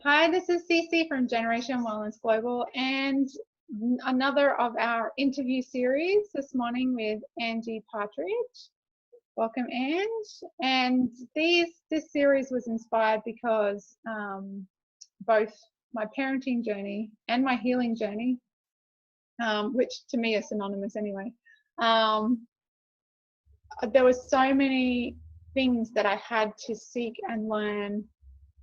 Hi, this is Cece from Generation Wellness Global and another of our interview series this morning with Angie Partridge. Welcome, Ange. And this series was inspired because both my parenting journey and my healing journey, which to me are synonymous anyway, there were so many things that I had to seek and learn,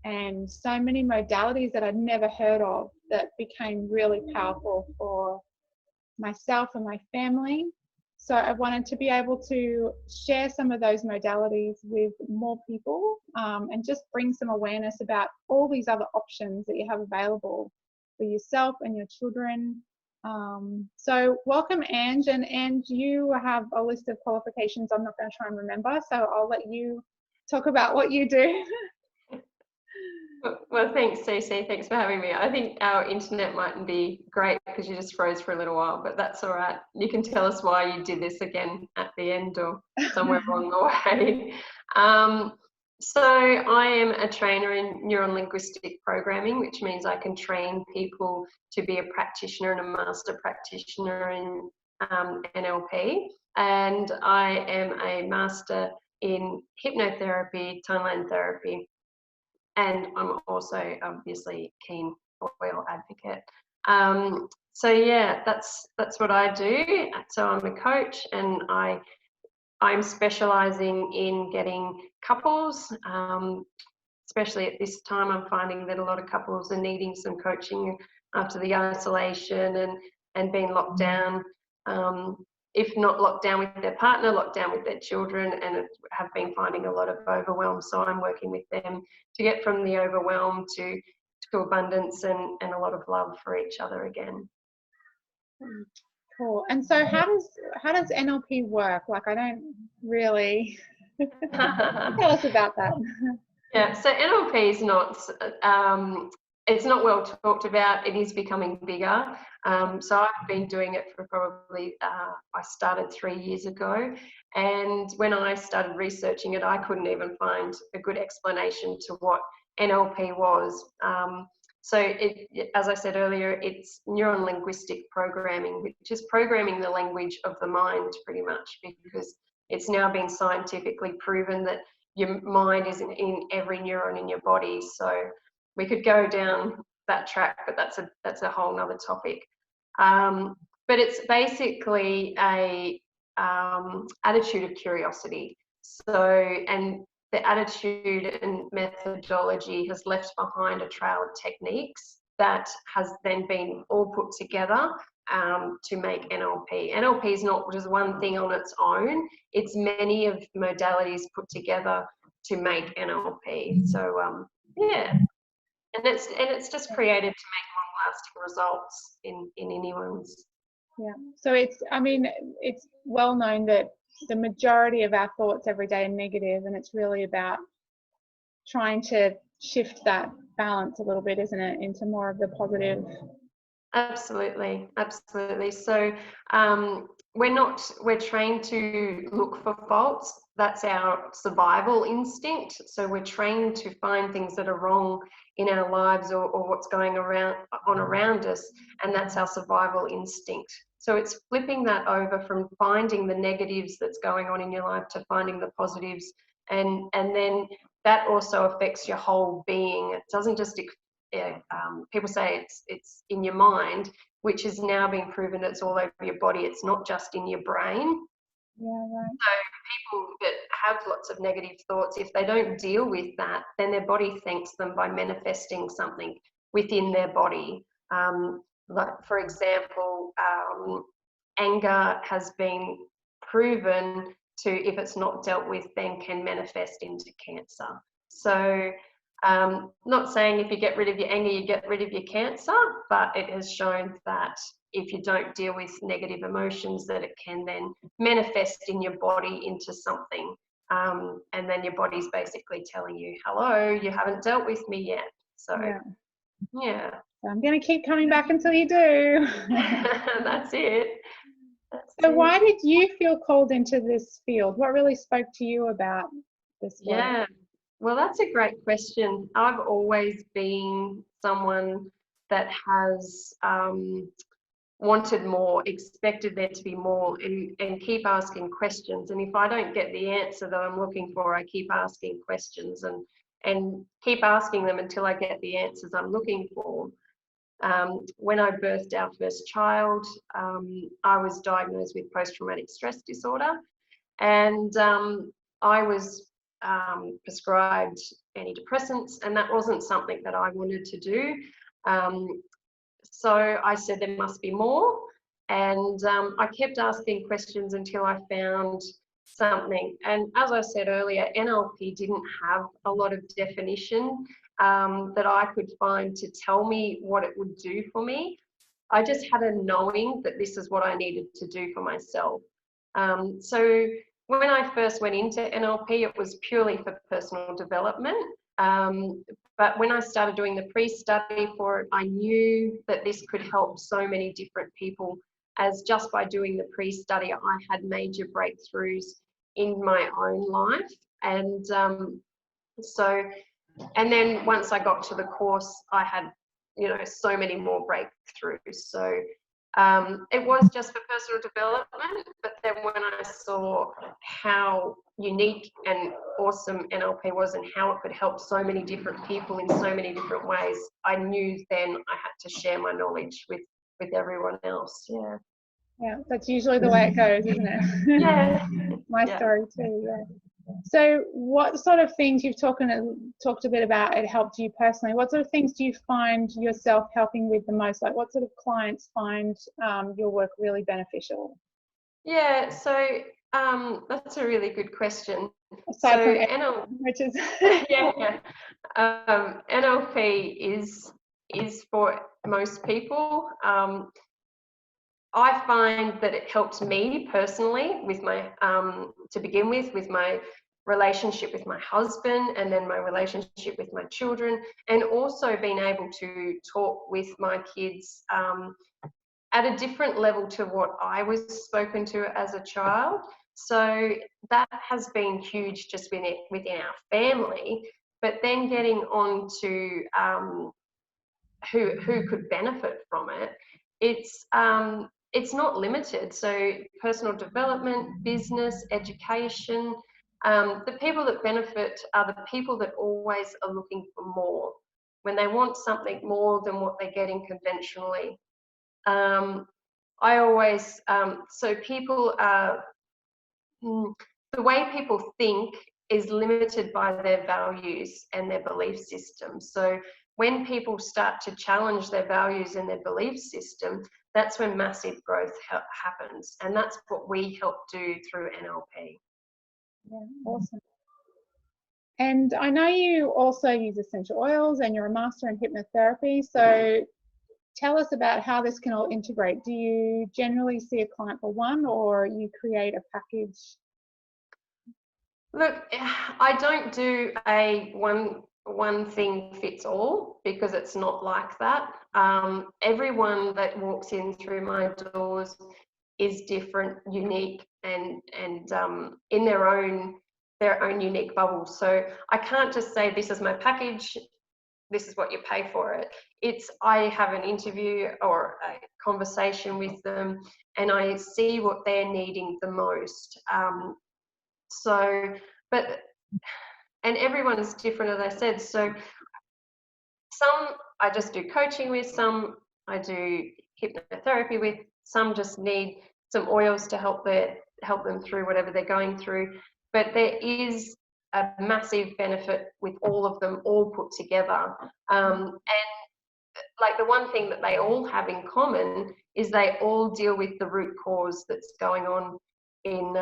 and so many modalities that I'd never heard of that became really powerful for myself and my family. So I wanted to be able to share some of those modalities with more people, and just bring some awareness about all these other options that you have available for yourself and your children. So welcome, Ange. And you have a list of qualifications I'm not going to try and remember, so I'll let you talk about what you do. Well, thanks, Cece. Thanks for having me. I think our internet mightn't be great because you just froze for a little while, but that's all right. You can tell us why you did this again at the end or somewhere along the way. So I am a trainer in neuro-linguistic programming, which means I can train people to be a practitioner and a master practitioner in NLP. And I am a master in hypnotherapy, timeline therapy, and I'm also obviously keen oil advocate. So yeah, that's what I do. So I'm a coach, and I'm specialising in getting couples. Especially at this time, I'm finding that a lot of couples are needing some coaching after the isolation and being locked down. If not locked down with their partner, locked down with their children, and have been finding a lot of overwhelm. So I'm working with them to get from the overwhelm to abundance and a lot of love for each other again. Cool. And so how does NLP work? Like, I don't really tell us about that. Yeah, so NLP is not it's not well talked about. It is becoming bigger. So I've been doing it for probably I started 3 years ago, and when I started researching it, I couldn't even find a good explanation to what NLP was. So as I said earlier, it's neuro-linguistic programming, which is programming the language of the mind, pretty much, because it's now been scientifically proven that your mind is in every neuron in your body. So we could go down that track, but that's a whole nother topic. But it's basically a attitude of curiosity. So, and the attitude and methodology has left behind a trail of techniques that has then been all put together to make NLP. NLP is not just one thing on its own, it's many of modalities put together to make NLP. So yeah, and it's just created to make long-lasting results in anyone's. Yeah. So it's well known that the majority of our thoughts every day are negative, and it's really about trying to shift that balance a little bit, isn't it, into more of the positive. Absolutely. So we're trained to look for faults. That's our survival instinct. So we're trained to find things that are wrong in our lives or what's going around us, and that's our survival instinct. So it's flipping that over from finding the negatives that's going on in your life to finding the positives, and then that also affects your whole being. It doesn't just people say it's in your mind, which is now being proven it's all over your body. It's not just in your brain. Yeah, right. So people that have lots of negative thoughts, if they don't deal with that, then their body thanks them by manifesting something within their body. Like, for example, anger has been proven to, if it's not dealt with, then can manifest into cancer. So not saying if you get rid of your anger, you get rid of your cancer, but it has shown that if you don't deal with negative emotions, that it can then manifest in your body into something. And then your body's basically telling you, hello, you haven't dealt with me yet. So, yeah. So I'm going to keep coming back until you do. That's it. So why did you feel called into this field? What really spoke to you about this work? Yeah. Well, that's a great question. I've always been someone that has wanted more, expected there to be more, and keep asking questions. And if I don't get the answer that I'm looking for, I keep asking questions and keep asking them until I get the answers I'm looking for. When I birthed our first child, I was diagnosed with post-traumatic stress disorder, and I was prescribed antidepressants, and that wasn't something that I wanted to do. So I said there must be more, and I kept asking questions until I found something. And as I said earlier, NLP didn't have a lot of definition that I could find to tell me what it would do for me. I just had a knowing that this is what I needed to do for myself. So when I first went into NLP, it was purely for personal development. But when I started doing the pre-study for it, I knew that this could help so many different people, as just by doing the pre-study, I had major breakthroughs in my own life. And and then once I got to the course, I had, so many more breakthroughs. So it was just for personal development, but then when I saw how unique and awesome NLP was and how it could help so many different people in so many different ways, I knew then I had to share my knowledge with everyone else. Yeah. Yeah, that's usually the way it goes, isn't it? Yeah. My Yeah. story too, yeah. So what sort of things, you've talked a bit about it helped you personally, what sort of things do you find yourself helping with the most? Like what sort of clients find your work really beneficial? Yeah, so that's a really good question. Aside from NLP, which is yeah, NLP is for most people. I find that it helps me personally with my, to begin with my relationship with my husband, and then my relationship with my children, and also being able to talk with my kids at a different level to what I was spoken to as a child. So that has been huge just within our family. But then getting on to who could benefit from it, it's not limited. So personal development, business, education, the people that benefit are the people that always are looking for more, when they want something more than what they're getting conventionally. I always, so people are, the way people think is limited by their values and their belief system. So when people start to challenge their values and their belief system, that's when massive growth happens. And that's what we help do through NLP. yeah, awesome. And I know you also use essential oils and you're a master in hypnotherapy. So tell us about how this can all integrate. Do you generally see a client for one, or you create a package? Look, I don't do a one thing fits all, because it's not like that. Everyone that walks in through my doors is different, unique, and in their own unique bubble. So I can't just say this is my package, this is what you pay for it. It's, I have an interview or a conversation with them, and I see what they're needing the most. But and everyone is different, as I said. So some I just do coaching with, some I do hypnotherapy with, some just need some oils to help them through whatever they're going through. But there is a massive benefit with all of them all put together. And like the one thing that they all have in common is they all deal with the root cause that's going on in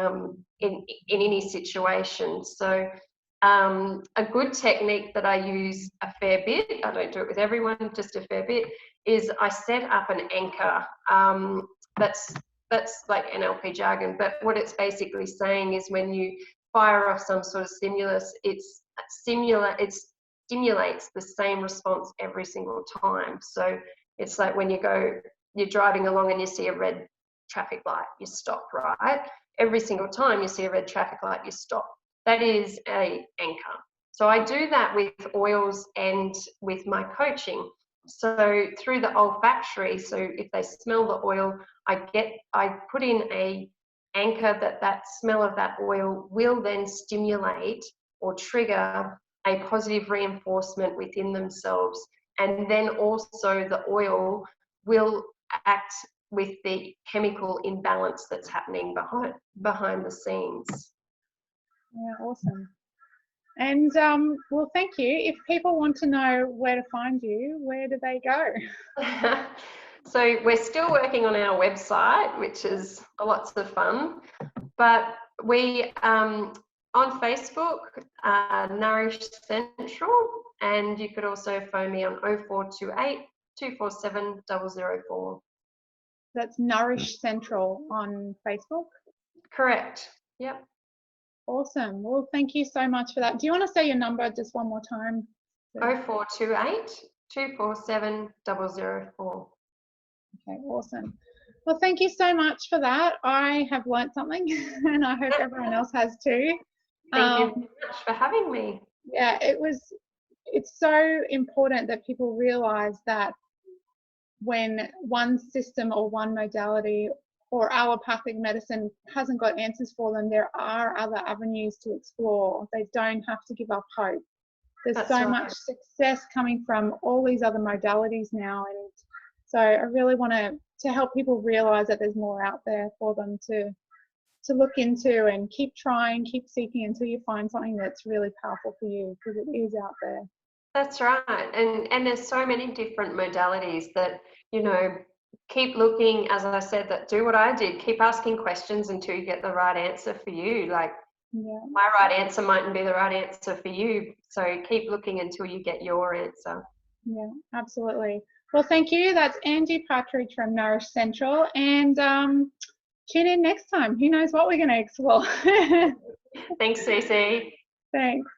any situation. So a good technique that I use a fair bit, I don't do it with everyone, just a fair bit, is I set up an anchor. That's like NLP jargon, but what it's basically saying is when you fire off some sort of stimulus, it stimulates the same response every single time. So it's like when you're driving along and you see a red traffic light, you stop, right? Every single time you see a red traffic light, you stop. That is an anchor. So I do that with oils and with my coaching. So through the olfactory, so if they smell the oil, I put in a anchor that smell of that oil will then stimulate or trigger a positive reinforcement within themselves. And then also the oil will act with the chemical imbalance that's happening behind the scenes. Yeah, awesome. And well, thank you. If people want to know where to find you, where do they go? So we're still working on our website, which is lots of fun. But we on Facebook, Nourish Central, and you could also phone me on 0428 247 004. That's Nourish Central on Facebook. Correct. Yep. Awesome. Well, thank you so much for that. Do you want to say your number just one more time? 0428 247 004. Okay, awesome. Well, thank you so much for that. I have learnt something and I hope everyone else has too. Thank you very much for having me. Yeah, it's so important that people realise that when one system or one modality or allopathic medicine hasn't got answers for them, there are other avenues to explore. They don't have to give up hope. There's That's so right. much success coming from all these other modalities now, and so I really want to help people realize that there's more out there for them to look into, and keep trying, keep seeking until you find something that's really powerful for you, because it is out there. That's right. And there's so many different modalities that, keep looking, as I said, that do what I did, keep asking questions until you get the right answer for you. Like, Yeah. my right answer mightn't be the right answer for you. So keep looking until you get your answer. Yeah, absolutely. Well, thank you. That's Angie Partridge from Nourish Central, and tune in next time. Who knows what we're going to explore. Thanks, Cece. Thanks.